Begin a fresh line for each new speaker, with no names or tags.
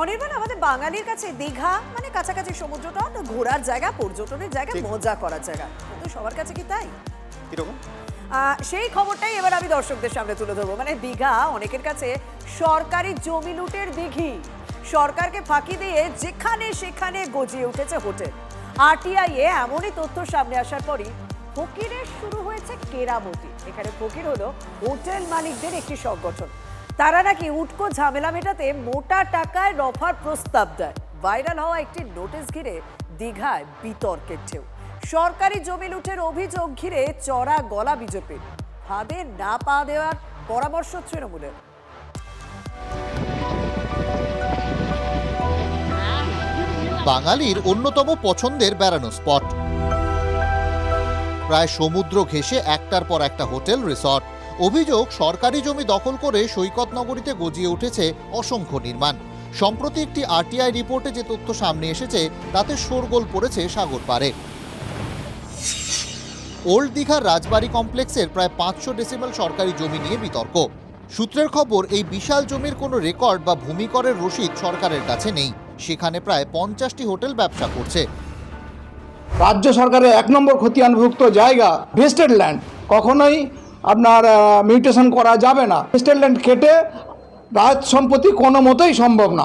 অনির্বাণ, আমাদের বাঙালির কাছে দীঘা মানে কাছাকাছি সমুদ্রটা তো ঘোরার জায়গা, পর্যটনের জায়গা, মজা করার জায়গা, কিন্তু সবার কাছে কি তাই?
কিরকম?
সেই খবরটাই এবার আমি দর্শকদের সামনে তুলে ধরবো। মানে দীঘা অনেকের কাছে সরকারি জমি লুটের দিঘি। সরকারকে ফাঁকি দিয়ে যেখানে সেখানে গজিয়ে উঠেছে হোটেল। আরটিআই এ এমনই তথ্য সামনে আসার পরই ফকিরের শুরু হয়েছে কেরামতি। এখানে ফকির হলো হোটেল মালিকদের একটি সংগঠন। তারা নাকি উটকো ঝামেলা মেটাতে মোটা টাকায় রফার প্রস্তাব দেয়। ভাইরাল হওয়া একটি নোটিশ ঘিরে দীঘায় বিতর্কের ঢেউ। সরকারি জমি লুটের অভিযোগ ঘিরে চড়া গলা বিজেপির। ফাঁদে না পা দেওয়ার পরামর্শ তৃণমূলের।
বাঙালির অন্যতম পছন্দের বেড়ানো স্পট, প্রায় সমুদ্র ঘেঁষে একটার পর একটা হোটেল রিসর্ট। অভিযোগ, সরকারি জমি দখল করে সৈকত নগরীতে গজিয়ে উঠেছে অসংখ্য নির্মাণ। সম্প্রতি একটি আরটিআই রিপোর্টে যে তথ্য সামনে এসেছে তাতে শোরগোল পড়েছে সাগর পাড়ে। ওল্ড দীঘার রাজবাড়ি কমপ্লেক্সের প্রায় 500 ডেসিমেল সরকারি জমি নিয়ে বিতর্ক। সূত্রের খবর, এই বিশাল জমির কোনো রেকর্ড বা ভূমিকরের রসিদ সরকারের কাছে নেই। সেখানে প্রায় 50টি হোটেল ব্যবসা করছে।
রাজ্য সরকারের 1 নম্বর খতিয়ানভুক্ত জায়গা ভেস্টেড ল্যান্ড, কখনোই আপনার মিউটেশন করা যাবে না। ভেস্টেড ল্যান্ড কেটে রাজ সম্পত্তি কোনো মতোই সম্ভব না।